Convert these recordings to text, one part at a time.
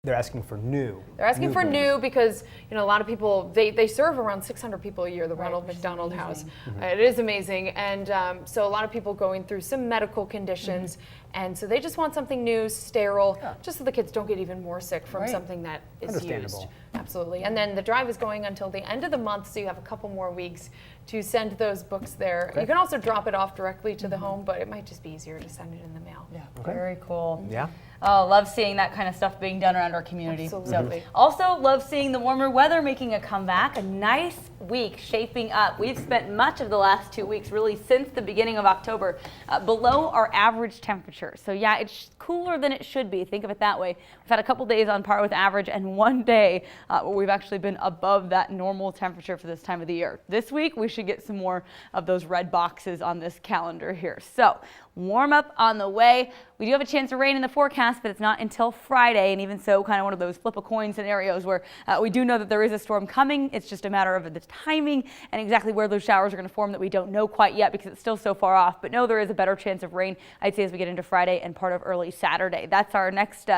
They're asking for new. They're asking for new because, you know, a lot of people, they serve around 600 people a year, the Ronald McDonald House. It is amazing. And so a lot of people going through some medical conditions. And so they just want something new, sterile, just so the kids don't get even more sick from something that is used. Absolutely. And then the drive is going until the end of the month, so you have a couple more weeks to send those books there. You can also drop it off directly to the home, but it might just be easier to send it in the mail. Yeah, very cool. Yeah. Oh, love seeing that kind of stuff being done around our community. Absolutely. So, also love seeing the warmer weather making a comeback. A nice week shaping up. We've spent much of the last 2 weeks, really since the beginning of October, below our average temperature. So yeah, it's cooler than it should be. Think of it that way. We've had a couple days on par with average and one day where we've actually been above that normal temperature for this time of the year. This week, we should get some more of those red boxes on this calendar here. So warm up on the way. We do have a chance of rain in the forecast, but it's not until Friday, and even so, kind of one of those flip a coin scenarios where we do know that there is a storm coming. It's just a matter of the timing and exactly where those showers are going to form that we don't know quite yet because it's still so far off. But no, there is a better chance of rain, I'd say, as we get into Friday and part of early Saturday. That's our next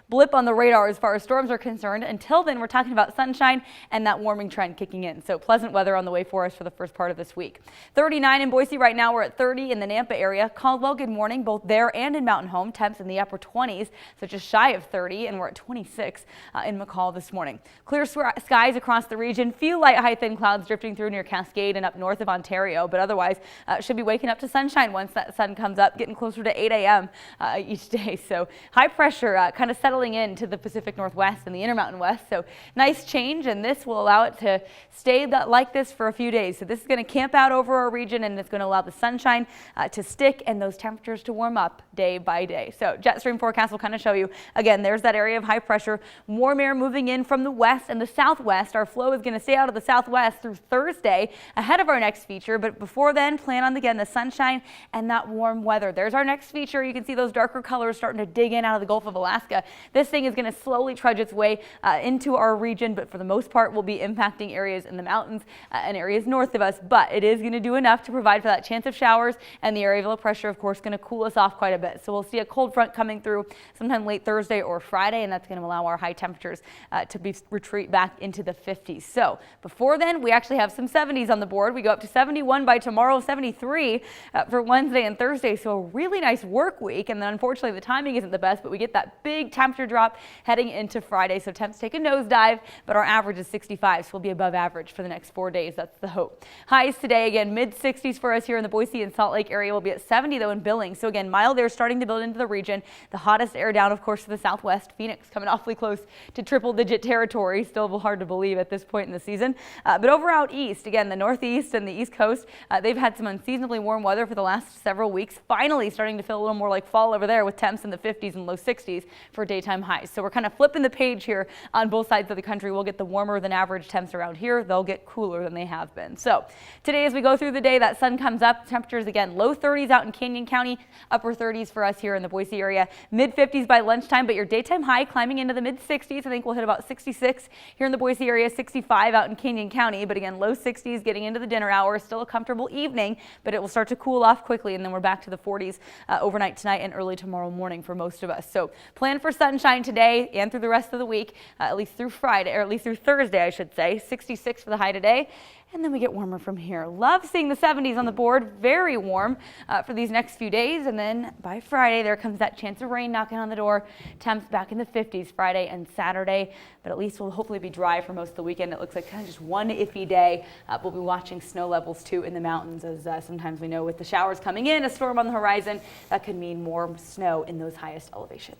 blip on the radar as far as storms are concerned. Until then, we're talking about sunshine and that warming trend kicking in. So pleasant weather on the way for us for the first part of this week. 39 in Boise right now. We're at 30 in the Nampa area. Caldwell, good morning, both there and in Mountain Home. Temps in the upper 20s, so just shy of 30, and we're at 26 in McCall this morning. Clear skies across the region. Few light high thin clouds drifting through near Cascade and up north of Ontario, but otherwise should be waking up to sunshine once that sun comes up, getting closer to 8 a.m. Each day. So high pressure kind of settling into the Pacific Northwest and the Intermountain West. So nice change, and this will allow it to stay like this for a few days. So this is going to camp out over our region, and it's going to allow the sunshine to stick and those temperatures to warm up day by day. So jet stream forecast will kind of show you, again, there's that area of high pressure, warm air moving in from the west and the southwest. Our flow is going to stay out of the southwest through Thursday ahead of our next feature, but before then, plan on, again, the sunshine and that warm weather. There's our next feature. You can see those darker colors starting to dig in out of the Gulf of Alaska. This thing is going to slowly trudge its way into our region, but for the most part will be impacting areas in the mountains and areas north of us, but it is going to do enough to provide for that chance of showers, and the area of low pressure, of course, going to cool us off quite a bit. So we'll see a cold front coming through sometime late Thursday or Friday, and that's going to allow our high temperatures to retreat back into the 50s. So before then, we actually have some 70s on the board. We go up to 71 by tomorrow, 73 for Wednesday and Thursday. So a really nice work week. And then unfortunately, the timing isn't the best, but we get that big temperature drop heading into Friday. So temps take a nosedive, but our average is 65. So we'll be above average for the next 4 days. That's the hope. Highs today, again, mid 60s for us here in the Boise and Salt Lake area. We'll be at 70 though in Billings. So again, mild air starting to build into the region. The hottest air down, of course, to the southwest. Phoenix coming awfully close to triple-digit territory. Still hard to believe at this point in the season. But over out east, again, the northeast and the east coast, they've had some unseasonably warm weather for the last several weeks. Finally starting to feel a little more like fall over there with temps in the 50s and low 60s for daytime highs. So we're kind of flipping the page here on both sides of the country. We'll get the warmer than average temps around here. They'll get cooler than they have been. So today, as we go through the day, that sun comes up. Temperatures, again, low 30s out in Canyon County, upper 30s for us here in the Boise area. Mid 50s by lunchtime, but your daytime high climbing into the mid 60s. I think we'll hit about 66 here in the Boise area, 65 out in Canyon County, but again, low 60s getting into the dinner hour. Still a comfortable evening, but it will start to cool off quickly, and then we're back to the 40s overnight tonight and early tomorrow morning for most of us. So plan for sunshine today and through the rest of the week, at least through Friday, or at least through Thursday, I should say. 66 for the high today. And then we get warmer from here. Love seeing the 70s on the board. Very warm for these next few days. And then by Friday, there comes that chance of rain knocking on the door. Temps back in the 50s Friday and Saturday. But at least we'll hopefully be dry for most of the weekend. It looks like kind of just one iffy day. We'll be watching snow levels too in the mountains, as sometimes we know with the showers coming in, a storm on the horizon, that could mean more snow in those highest elevations.